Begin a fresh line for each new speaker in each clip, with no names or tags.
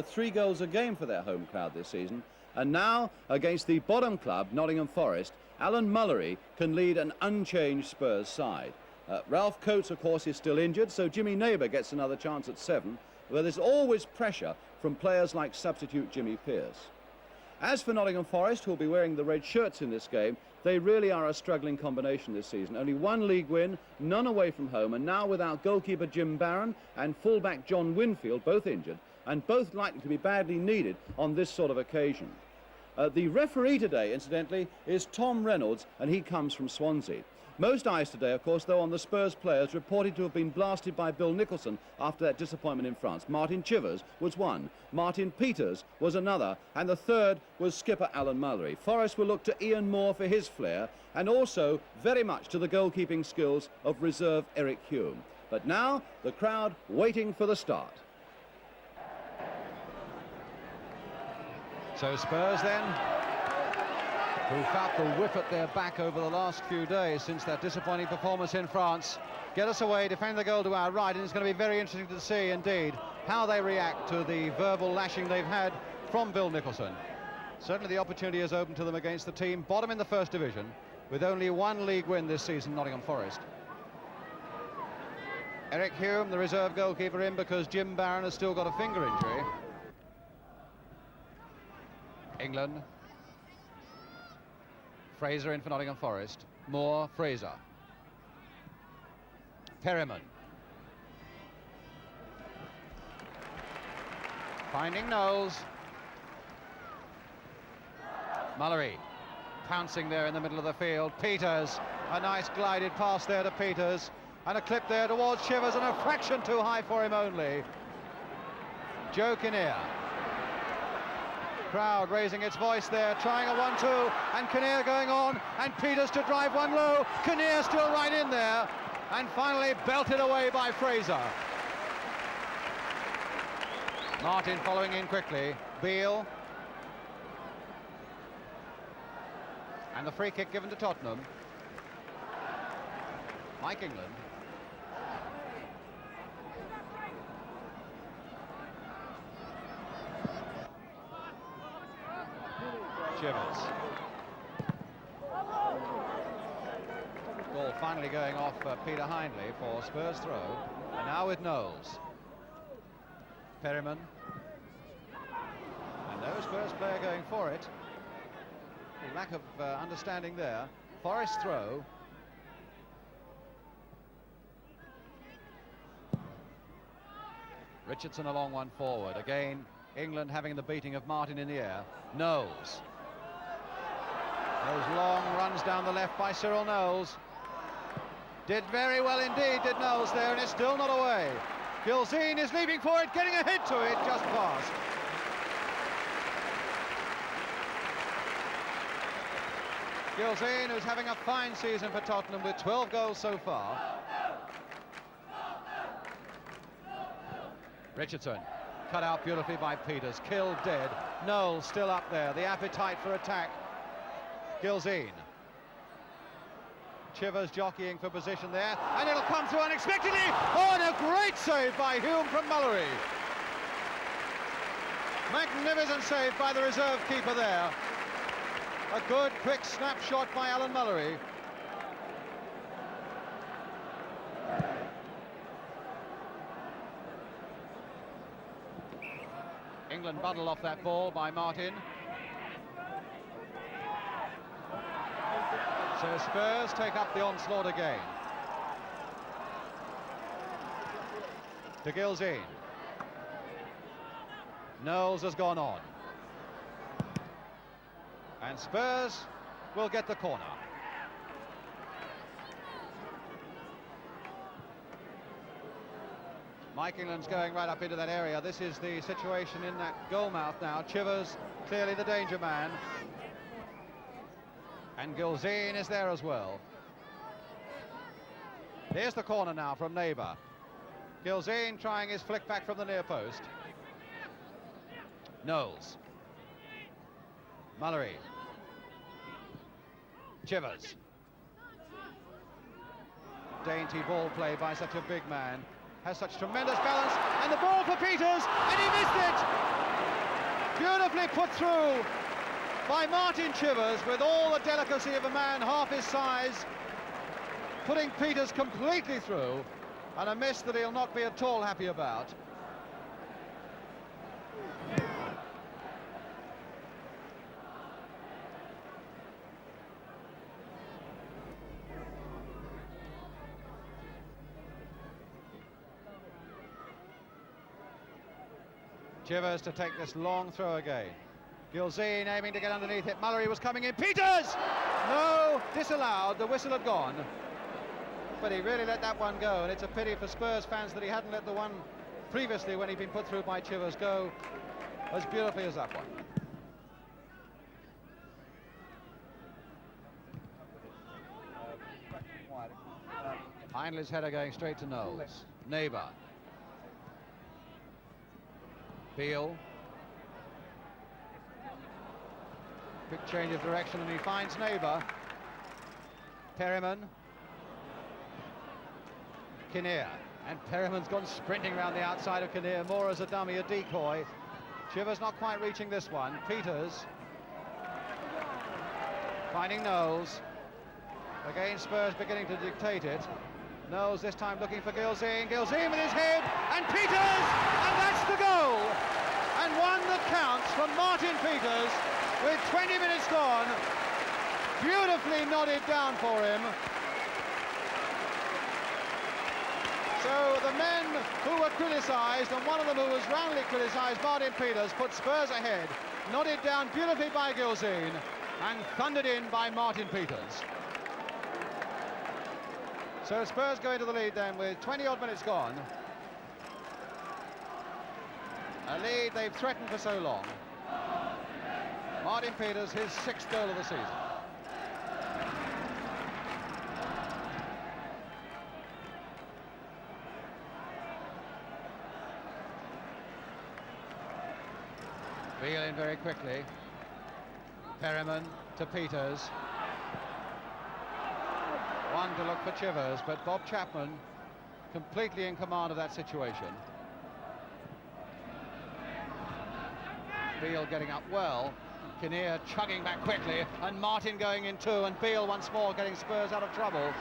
3 goals a game for their home crowd this season, and now against the bottom club Nottingham Forest, Alan Mullery can lead an unchanged Spurs side. Ralph Coates, of course, is still injured, so Jimmy Neighbour gets another chance at 7, where there's always pressure from players like substitute Jimmy Pearce. As for Nottingham Forest, who'll be wearing the red shirts in this game, they really are a struggling combination this season. Only 1 league win, none away from home, and now without goalkeeper Jim Barron and fullback John Winfield, both injured, and both likely to be badly needed on this sort of occasion. The referee today, incidentally, is Tom Reynolds, and he comes from Swansea. Most eyes today, of course, though, on the Spurs players reported to have been blasted by Bill Nicholson after that disappointment in France. Martin Chivers was one, Martin Peters was another, and the third was skipper Alan Mullery. Forest will look to Ian Moore for his flair, and also very much to the goalkeeping skills of reserve Eric Hume. But now, the crowd waiting for the start.
So Spurs then, who felt the whip at their back over the last few days since that disappointing performance in France, get us away, defend the goal to our right, and it's going to be very interesting to see indeed how they react to the verbal lashing they've had from Bill Nicholson. Certainly the opportunity is open to them against the team bottom in the First Division with only 1 league win this season, Nottingham Forest. Eric Hume, the reserve goalkeeper, in because Jim Barron has still got a finger injury. England. Fraser in for Nottingham Forest. Moore, Fraser. Perryman. Finding Knowles. Mullery pouncing there in the middle of the field. Peters, a nice glided pass there to Peters, and a clip there towards Chivers, and a fraction too high for him only. Joe Kinnear. Crowd raising its voice there, trying a 1-2, and Kinnear going on, and Peters to drive one low. Kinnear still right in there, and finally belted away by Fraser. Martin following in quickly. Beale. And the free kick given to Tottenham. Mike England. Chivers. Ball finally going off Peter Hindley for Spurs throw. And now with Knowles. Perryman. And no Spurs player going for it. A lack of understanding there. Forest throw. Richardson a long one forward. Again, England having the beating of Martin in the air. Knowles. Those long runs down the left by Cyril Knowles. Did very well indeed, did Knowles there, and it's still not away. Gilzine is leaping for it, getting a hit to it, just past. Gilzine, who's having a fine season for Tottenham with 12 goals so far. Richardson, cut out beautifully by Peters, killed dead. Knowles still up there, the appetite for attack. Gilzine. Chivers jockeying for position there, and it'll come through unexpectedly. Oh, and a great save by Hume from Mullery. Magnificent save by the reserve keeper there. A good quick snapshot by Alan Mullery. England bundled off that ball by Martin. So Spurs take up the onslaught again. To Gilzine. Knowles has gone on. And Spurs will get the corner. Mike England's going right up into that area. This is the situation in that goal mouth now. Chivers, clearly the danger man. And Gilzine is there as well. Here's the corner now from Neighbour. Gilzine trying his flick back from the near post. Knowles. Mullery. Chivers. Dainty ball play by such a big man. Has such tremendous balance. And the ball for Peters. And he missed it. Beautifully put through by Martin Chivers with all the delicacy of a man half his size, putting Peters completely through, and a miss that he'll not be at all happy about. Chivers to take this long throw again. Gilzine aiming to get underneath it. Mullery was coming in. Peters! No, disallowed. The whistle had gone. But he really let that one go, and it's a pity for Spurs fans that he hadn't let the one previously, when he'd been put through by Chivers, go as beautifully as that one. Hindley's header going straight to Knowles. Neighbour. Beale. Quick change of direction, and he finds Neighbour. Perryman. Kinnear. And Perryman's gone sprinting around the outside of Kinnear, more as a dummy, a decoy. Chivers not quite reaching this one. Peters. Finding Knowles. Again, Spurs beginning to dictate it. Knowles this time looking for Gilzine. Gilzine with his head, and Peters! And that's the goal! And one that counts from Martin Peters with 20 minutes gone. Beautifully nodded down for him. So the men who were criticised, and one of them who was roundly criticised, Martin Peters, put Spurs ahead. Nodded down beautifully by Gilzine and thundered in by Martin Peters. So Spurs go into the lead then with 20-odd minutes gone. A lead they've threatened for so long. Martin Peters, his 6th goal of the season. Beale in very quickly. Perryman to Peters. One to look for Chivers, but Bob Chapman completely in command of that situation. Beale getting up well. Kinnear chugging back quickly, and Martin going in too, and Beale once more getting Spurs out of trouble.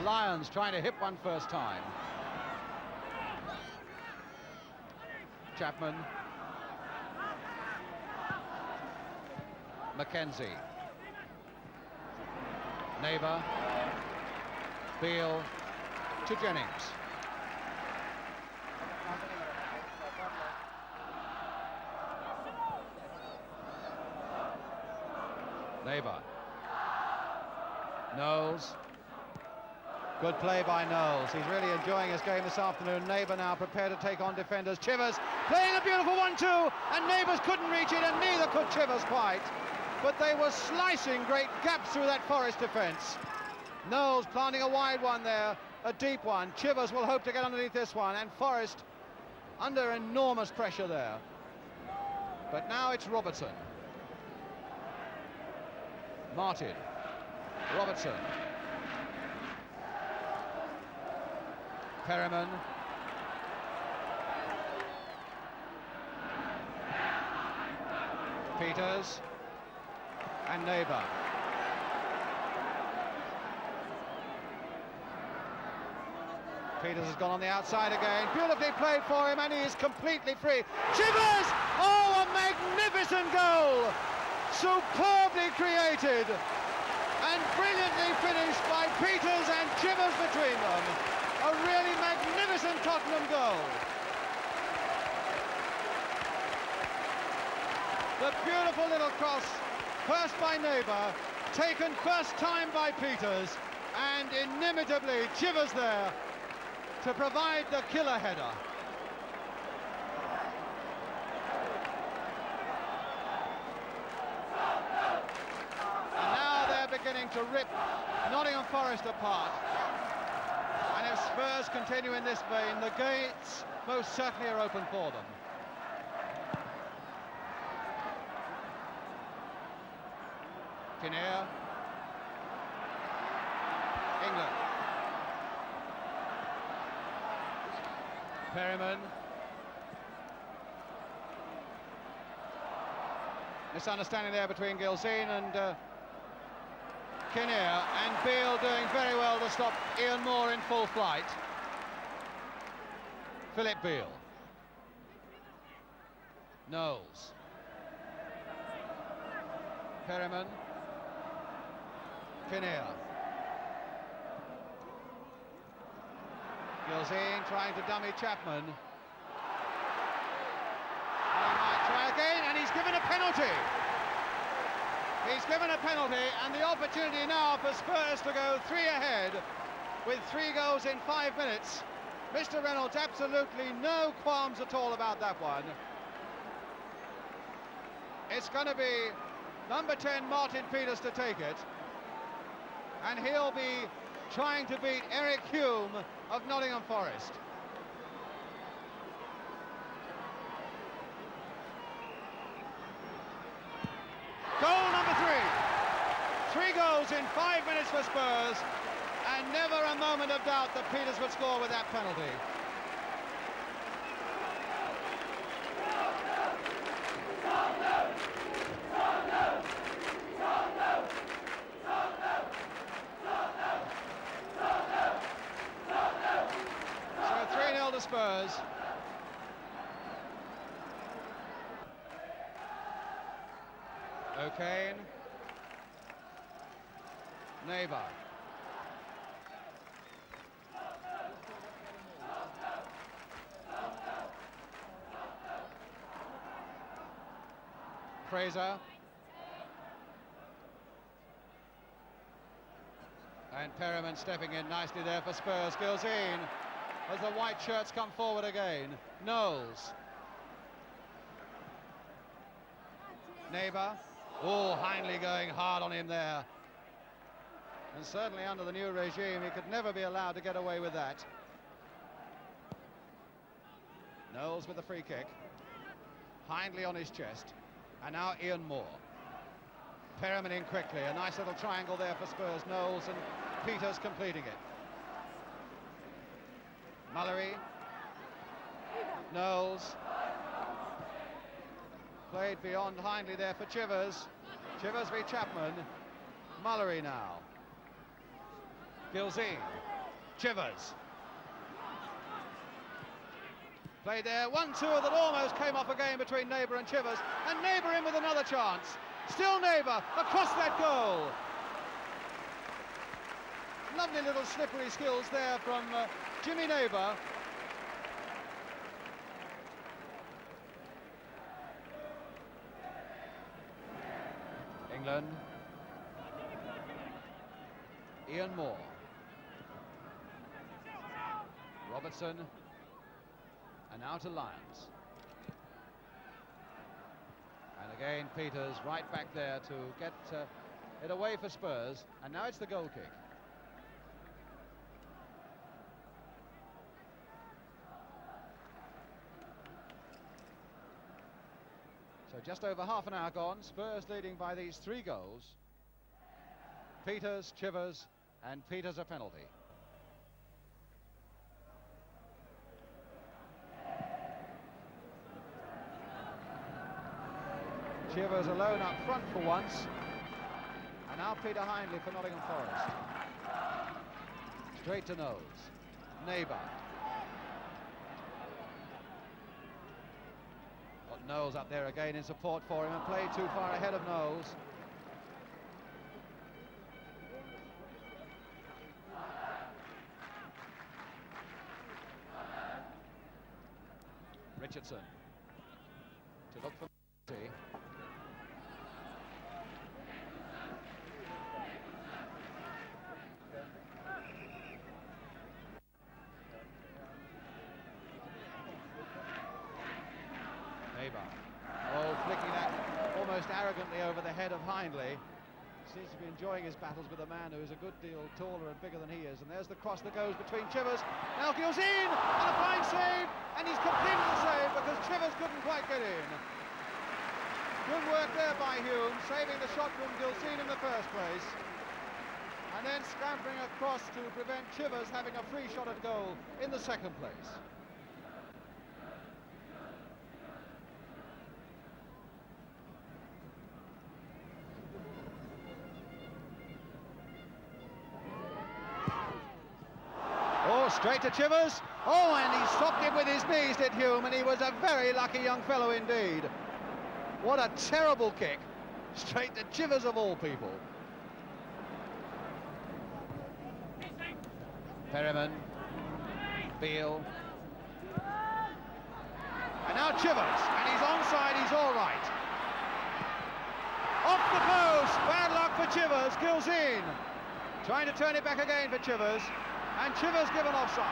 Lyons trying to hit one first time. Chapman. Mackenzie. Neighbour. Beale to Jennings. Neighbour. Knowles. Good play by Knowles. He's really enjoying his game this afternoon. Neighbour now prepared to take on defenders. Chivers playing a beautiful 1-2, and Neighbours couldn't reach it, and neither could Chivers quite. But they were slicing great gaps through that Forest defence. Knowles planting a wide one there, a deep one. Chivers will hope to get underneath this one, and Forest under enormous pressure there. But now it's Robertson. Martin. Robertson. Perryman. Peters. And Neighbour. Peters has gone on the outside again. Beautifully played for him, and he is completely free. Chivers! Oh, a magnificent goal! Superbly created and brilliantly finished by Peters and Chivers between them. A really magnificent Tottenham goal. The beautiful little cross, first by Neighbour, taken first time by Peters, and inimitably Chivers there to provide the killer header. And now they're beginning to rip Nottingham Forest apart. And if Spurs continue in this vein, the gates most certainly are open for them. Kinnear. England. Perryman. Misunderstanding there between Gilzine and Kinnear, and Beale doing very well to stop Ian Moore in full flight. Philip Beale. Knowles. Perryman. Kinnear. Gilzine trying to dummy Chapman. He might try again, and he's given a penalty. He's given a penalty, and the opportunity now for Spurs to go 3 ahead with 3 goals in 5 minutes. Mr. Reynolds absolutely no qualms at all about that one. It's going to be number 10 Martin Peters to take it, and he'll be trying to beat Eric Hume of Nottingham Forest. Goal number 3. 3 goals in 5 minutes for Spurs, and never a moment of doubt that Peters would score with that penalty. So 3-0 to Spurs. O'Kane. Neighbour. Fraser. And Perryman stepping in nicely there for Spurs. Gilzine, as the white shirts come forward again. Knowles. Neighbour. Oh, Hindley going hard on him there. And certainly under the new regime, he could never be allowed to get away with that. Knowles with the free kick. Hindley on his chest. And now Ian Moore. Perryman in quickly. A nice little triangle there for Spurs. Knowles and Peters completing it. Mullery. Knowles. Played beyond Hindley there for Chivers. Chivers v Chapman. Mullery now. Gilzine. Chivers. Played there, 1-2 that almost came off again between Neighbour and Chivers, and Neighbour in with another chance. Still Neighbour across that goal. Lovely little slippery skills there from Jimmy Neighbour. England. Ian Moore. Robertson. And now to Lyons. And again Peters right back there to get it away for Spurs, and now it's the goal kick. So just over half an hour gone, Spurs leading by these 3 goals. Peters, Chivers, and Peters a penalty. Chivers alone up front for once, and now Peter Hindley for Nottingham Forest. Straight to Knowles. Neighbour. Got Knowles up there again in support for him, and played too far ahead of Knowles. Richardson to look for Messi. Oh, flicking that almost arrogantly over the head of Hindley. Seems to be enjoying his battles with a man who is a good deal taller and bigger than he is. And there's the cross that goes between Chivers. Now Gilzine, and a fine save, and he's completed the save because Chivers couldn't quite get in. Good work there by Hume, saving the shot from Gilzine in the first place, and then scampering across to prevent Chivers having a free shot at goal in the second place. ball straight to Chivers. Oh, and he stopped it with his knees, did Hume, and he was a very lucky young fellow indeed. What a terrible kick. Straight to Chivers of all people. Perryman. Beale. And now Chivers, and he's onside, he's all right. Off the post, bad luck for Chivers, Gilzine. Trying to turn it back again for Chivers, and Chivers given offside.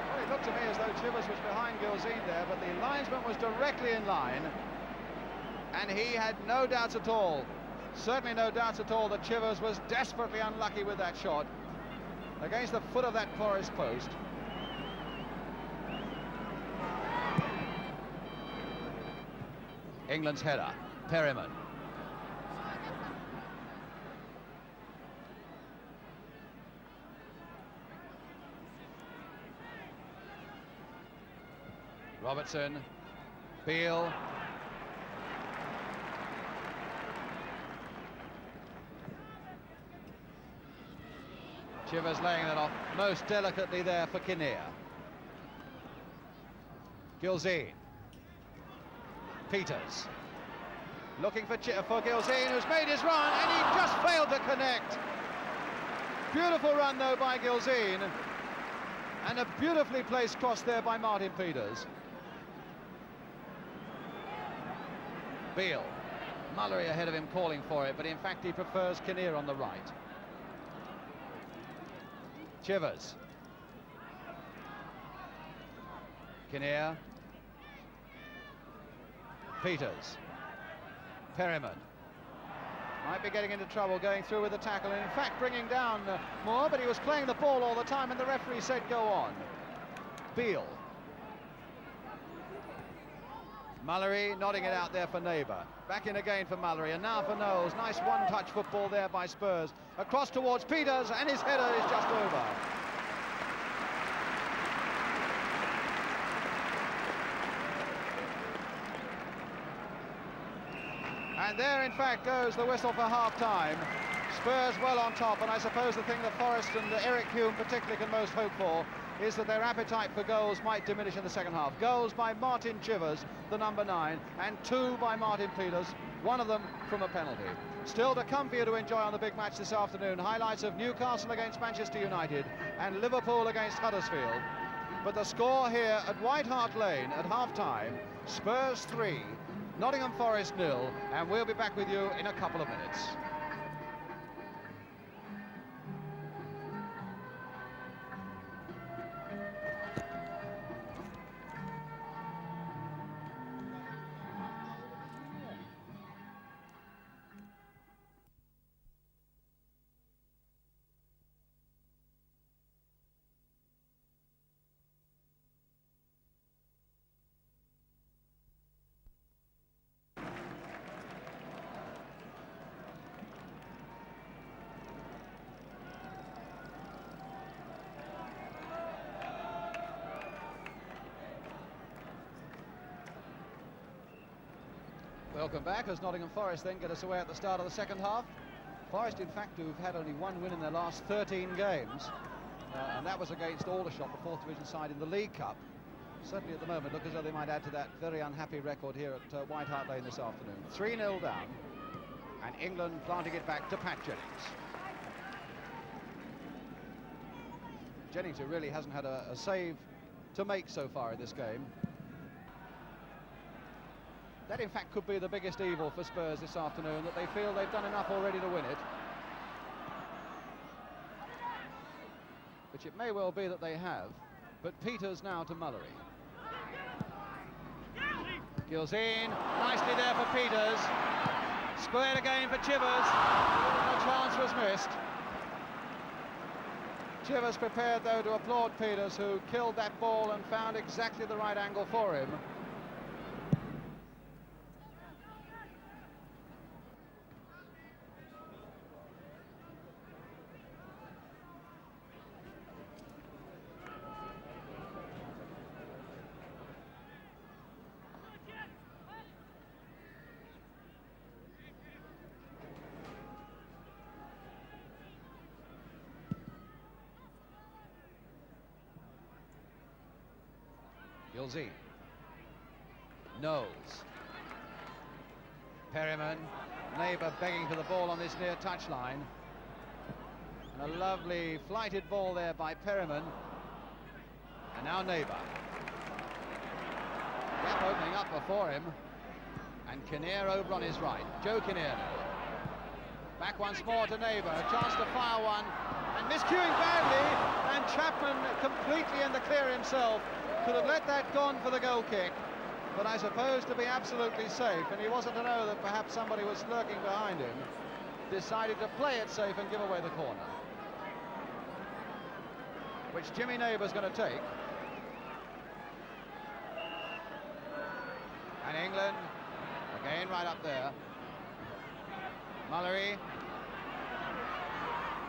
Well, it looked to me as though Chivers was behind Gilzine there, but the linesman was directly in line, and he had no doubts at all, certainly no doubts at all, that Chivers was desperately unlucky with that shot against the foot of that Forest post. England's header, Perryman. Robertson, Beale. Chivers laying that off most delicately there for Kinnear. Gilzine. Peters. Looking for Gilzine, who's made his run, and he just failed to connect. Beautiful run, though, by Gilzine. And a beautifully placed cross there by Martin Peters. Beale. Mullery ahead of him calling for it, but in fact he prefers Kinnear on the right. Chivers. Kinnear. Peters. Perryman. Might be getting into trouble going through with the tackle, and in fact bringing down Moore, but he was playing the ball all the time and the referee said go on. Beale. Mullery nodding it out there for Neighbour. Back in again for Mullery, and now for Knowles. Nice one-touch football there by Spurs. Across towards Peters, and his header is just over. And there, in fact, goes the whistle for half-time. Spurs well on top, and I suppose the thing that Forest and Eric Hume particularly can most hope for is that their appetite for goals might diminish in the second half. Goals by Martin Chivers, the number 9, and 2 by Martin Peters, one of them from a penalty. Still to come for you to enjoy on the big match this afternoon. Highlights of Newcastle against Manchester United and Liverpool against Huddersfield. But the score here at White Hart Lane at half-time, Spurs 3, Nottingham Forest 0, and we'll be back with you in a couple of minutes. Welcome back as Nottingham Forest then get us away at the start of the second half. Forest, in fact, who've had only one win in their last 13 games, and that was against Aldershot, the 4th Division side in the League Cup. Certainly at the moment look as though they might add to that very unhappy record here at White Hart Lane this afternoon. 3-0 down, and England planting it back to Pat Jennings. Jennings, who really hasn't had a save to make so far in this game. That, in fact, could be the biggest evil for Spurs this afternoon, that they feel they've done enough already to win it. Which it may well be that they have. But Peters now to Mullery. Gilzine, nicely there for Peters. Squared again for Chivers. No chance was missed. Chivers prepared, though, to applaud Peters, who killed that ball and found exactly the right angle for him. Gilzine. Knowles. Perryman. Neighbour begging for the ball on this near touchline. And a lovely flighted ball there by Perryman. And now Neighbour. Gap opening up before him. And Kinnear over on his right. Joe Kinnear now. Back once more to Neighbour. A chance to fire one. And miscuing badly. And Chapman completely in the clear himself. Could have let that gone for the goal kick. But I suppose to be absolutely safe. And he wasn't to know that perhaps somebody was lurking behind him. Decided to play it safe and give away the corner. Which Jimmy Neighbour's going to take. And England, again right up there. Mullery.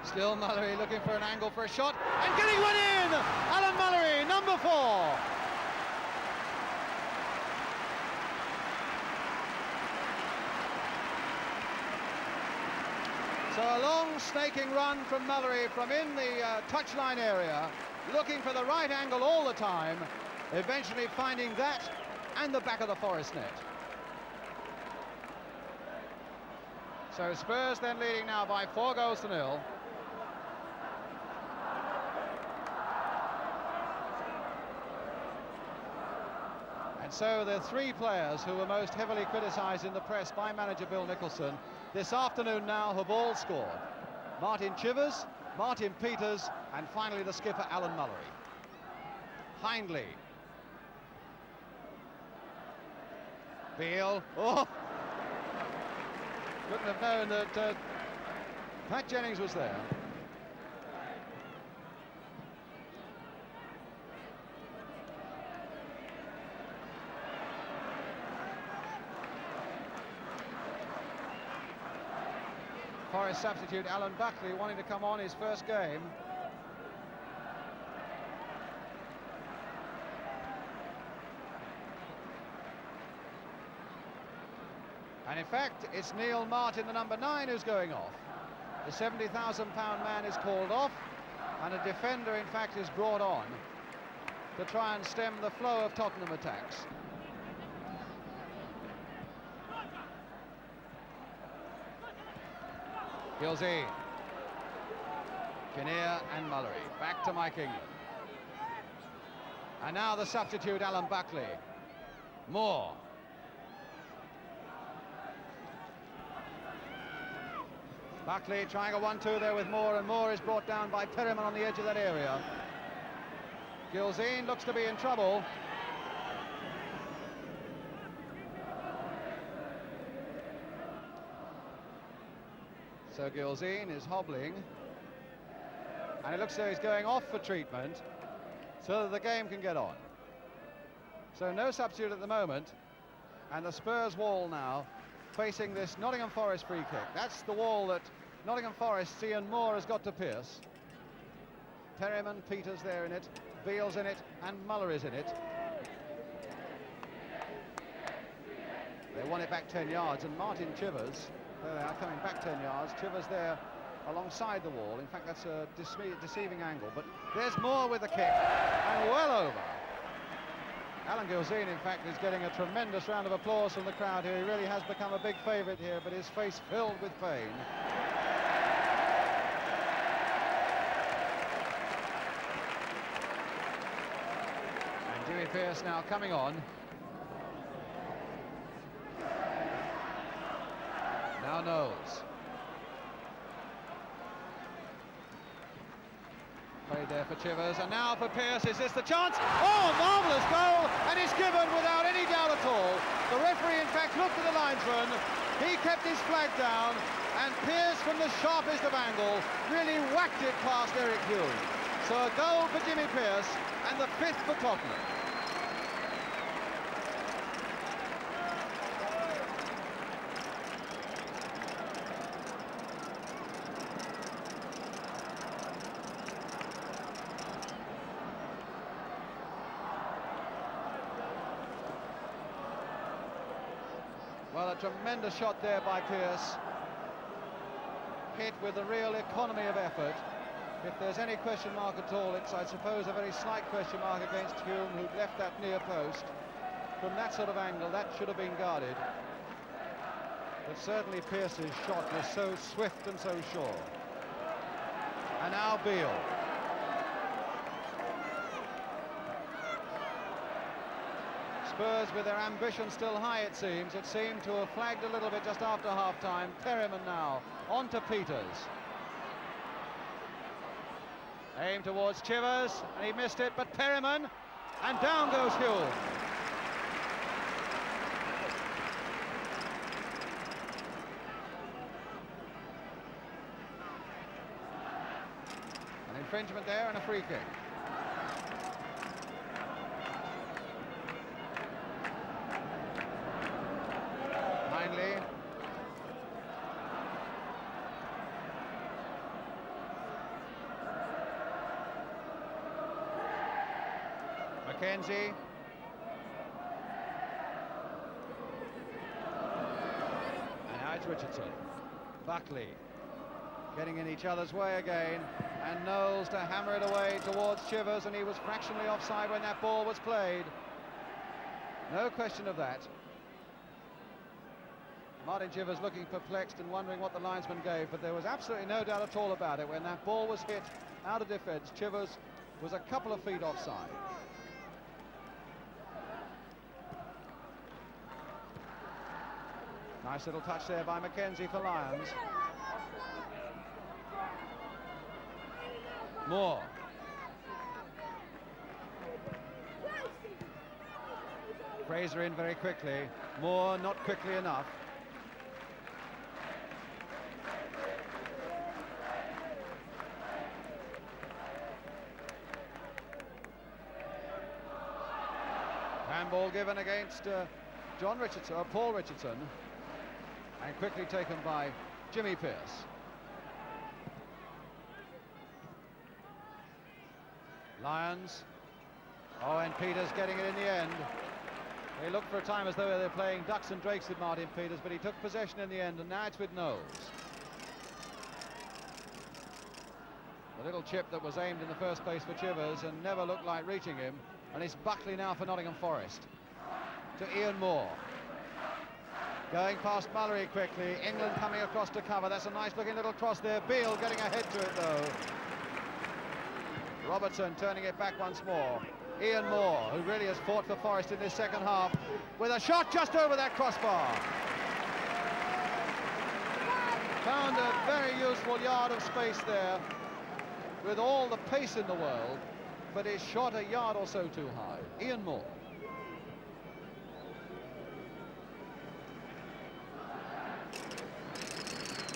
Still Mullery looking for an angle for a shot. And getting one in! Alan Mullery, number 4. So a long snaking run from Mullery from in the touchline area, looking for the right angle all the time, eventually finding that and the back of the Forest net. So Spurs then leading now by 4-0. And so the 3 players who were most heavily criticised in the press by manager Bill Nicholson this afternoon now have all scored. Martin Chivers, Martin Peters, and finally the skipper Alan Mullery. Hindley. Beale. Oh! Couldn't have known that Pat Jennings was there. Forest substitute Alan Buckley wanting to come on his first game. And in fact, it's Neil Martin, the number 9, who's going off. The £70,000 man is called off, and a defender, in fact, is brought on to try and stem the flow of Tottenham attacks. Gilzine. Kinnear and Mullery. Back to Mike England. And now the substitute, Alan Buckley. Moore. Buckley trying a 1-2 there with Moore, and Moore is brought down by Perryman on the edge of that area. Gilzine looks to be in trouble. So Gilzine is hobbling, and it looks as though he's going off for treatment so that the game can get on. So no substitute at the moment, and the Spurs wall now facing this Nottingham Forest free kick. That's the wall that Nottingham Forest, Ian Moore has got to pierce. Perryman, Peters there in it, Beale's in it, and Mullery's in it. They won it back 10 yards, and Martin Chivers, there they are coming back 10 yards. Chivers there alongside the wall. In fact, that's a deceiving angle, but there's Moore with the kick, and well over. Alan Gilzine, in fact, is getting a tremendous round of applause from the crowd here. He really has become a big favourite here, but his face filled with pain. And Jimmy Pearce now coming on. Now Knowles. Played there for Chivers, and now for Pearce. Is this the chance? Oh, a marvellous goal, and it's given without any doubt at all. The referee, in fact, looked at the linesman. He kept his flag down, and Pearce, from the sharpest of angles, really whacked it past Eric Hume. So a goal for Jimmy Pearce, and the 5th for Tottenham. Well, a tremendous shot there by Pearce. Hit with a real economy of effort. If there's any question mark at all, it's, I suppose, a very slight question mark against Hume, who'd left that near post. From that sort of angle, that should have been guarded. But certainly Pearce's shot was so swift and so sure. And now Beale. Spurs with their ambition still high, it seems. It seemed to have flagged a little bit just after half-time. Perryman now, on to Peters. Aim towards Chivers, and he missed it, but Perryman, and down goes Hume. An infringement there and a free kick. Hindley. Mackenzie. And now it's Richardson. Buckley getting in each other's way again, and Knowles to hammer it away towards Chivers, and he was fractionally offside when that ball was played. No question of that. Martin Chivers looking perplexed and wondering what the linesman gave, but there was absolutely no doubt at all about it. When that ball was hit out of defence, Chivers was a couple of feet offside. Nice little touch there by Mackenzie for Lions. Moore. Fraser in very quickly. Moore not quickly enough. Handball given against Paul Richardson, and quickly taken by Jimmy Pearce. Lions. Oh, and Peters getting it in the end. They looked for a time as though they were playing ducks and drakes with Martin Peters, but he took possession in the end, and now it's with Knowles. The little chip that was aimed in the first place for Chivers and never looked like reaching him, and it's Buckley now for Nottingham Forest. To Ian Moore. Going past Mullery quickly. England coming across to cover. That's a nice looking little cross there. Beale getting ahead to it though. Robertson turning it back once more. Ian Moore, who really has fought for Forest in this second half, with a shot just over that crossbar. Found a very useful yard of space there with all the pace in the world, but is shot a yard or so too high. Ian Moore.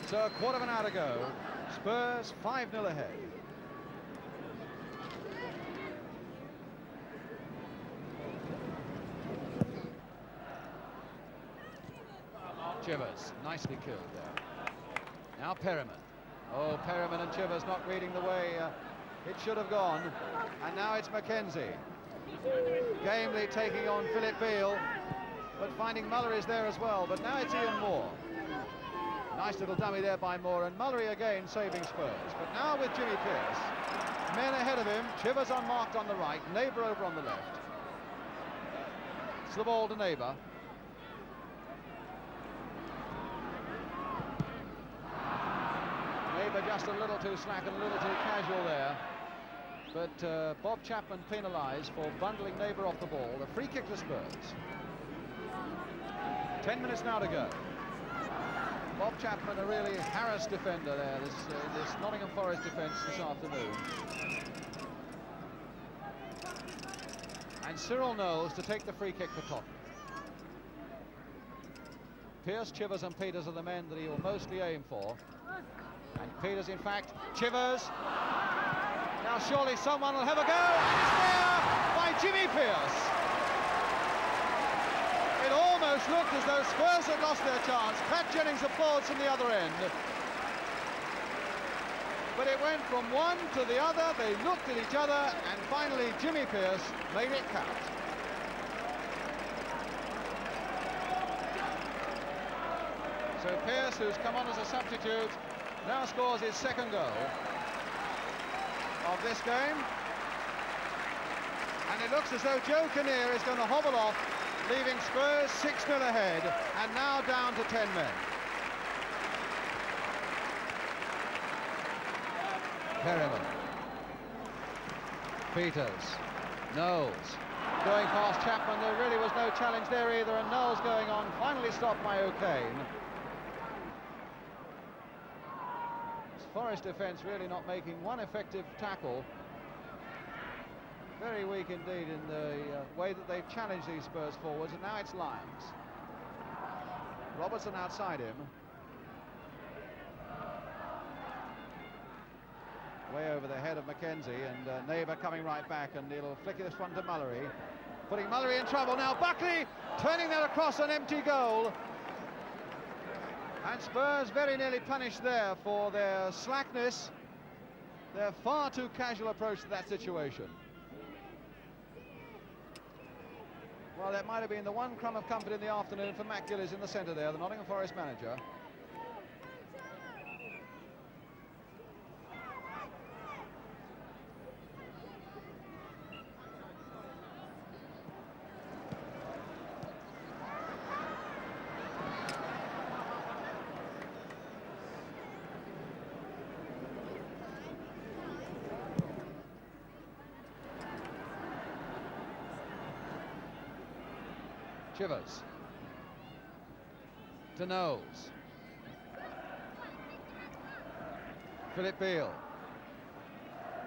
So a quarter of an hour to go. Spurs 5-0 ahead. Chivers, nicely killed there. Now Perryman. Oh, Perryman and Chivers not reading the way it should have gone. And now it's Mackenzie. Gamely taking on Philip Beale, but finding Mullery's there as well. But now it's Ian Moore. Nice little dummy there by Moore, and Mullery again saving Spurs. But now with Jimmy Pearce. Men ahead of him, Chivers unmarked on the right, Neighbour over on the left. It's the ball to Neighbour. Neighbour just a little too slack and a little too casual there. But Bob Chapman penalised for bundling Neighbour off the ball. A free kick to Spurs. 10 minutes now to go. Bob Chapman, a really harassed defender there, this Nottingham Forest defence this afternoon. And Cyril Knowles to take the free kick for Tottenham. Pearce, Chivers and Peters are the men that he will mostly aim for. And Peters, in fact, Chivers. Now surely someone will have a go, and it's there by Jimmy Pearce. It almost looked as though Spurs had lost their chance. Pat Jennings applauds from the other end. But it went from one to the other. They looked at each other, and finally Jimmy Pearce made it count. So Pearce, who's come on as a substitute, now scores his second goal. of this game. And it looks as though Joe Kinnear is going to hobble off, leaving Spurs 6-0 ahead and now down to 10 men. Perryman, Peters, Knowles, going past Chapman. There really was no challenge there either, and Knowles going on, finally stopped by O'Kane. Forest defence really not making one effective tackle. Very weak indeed in the way that they've challenged these Spurs forwards, and now it's Lyons. Robertson outside him. Way over the head of Mackenzie, and Neighbour coming right back, and he'll flick this one to Mullery, putting Mullery in trouble. Now Buckley turning that across an empty goal, and Spurs very nearly punished there for their slackness, their far too casual approach to that situation. Well, that might have been the one crumb of comfort in the afternoon for Matt Gillies in the centre there, the Nottingham Forest manager. Chivers to Knowles. Philip Beale.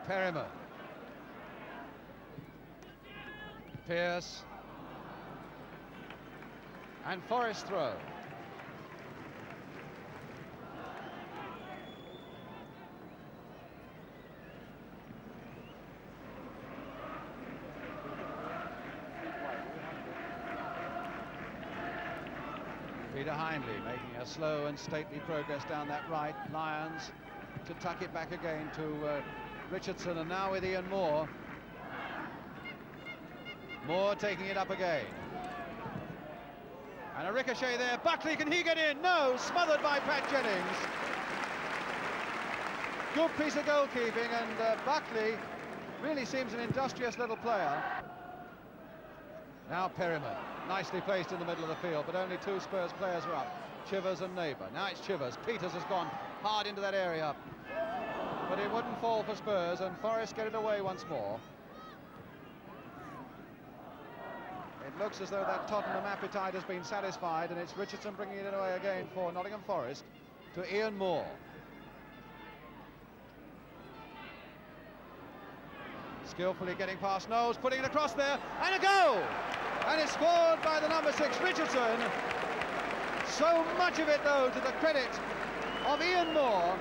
Perryman. Pearce. And Forest throw. Peter Hindley making a slow and stately progress down that right. Lyons to tuck it back again to Richardson, and now with Ian Moore. Moore taking it up again. And a ricochet there. Buckley, can he get in? No, smothered by Pat Jennings. Good piece of goalkeeping, and Buckley really seems an industrious little player. Now Perryman, nicely placed in the middle of the field, but only two Spurs players are up, Chivers and Neighbour. Now it's Chivers. Peters has gone hard into that area, but it wouldn't fall for Spurs, and Forest get it away once more. It looks as though that Tottenham appetite has been satisfied, and it's Richardson bringing it away again for Nottingham Forest to Ian Moore. Skillfully getting past Knowles, putting it across there, and a goal! And it's scored by the number 6, Richardson. So much of it, though, to the credit of Ian Moore.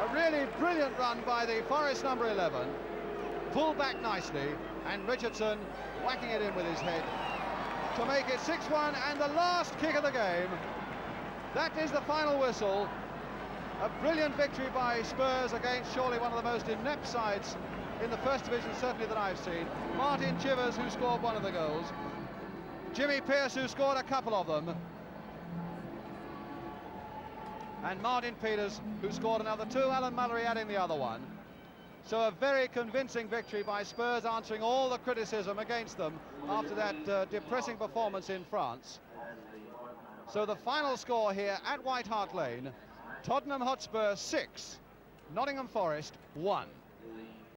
A really brilliant run by the Forest number 11. Pulled back nicely, and Richardson whacking it in with his head to make it 6-1, and the last kick of the game. That is the final whistle. A brilliant victory by Spurs against surely one of the most inept sides in the First Division, certainly that I've seen. Martin Chivers, who scored one of the goals. Jimmy Pearce, who scored a couple of them. And Martin Peters, who scored another two, Alan Mullery adding the other one. So a very convincing victory by Spurs, answering all the criticism against them after that depressing performance in France. So the final score here at White Hart Lane, Tottenham Hotspur 6, Nottingham Forest 1.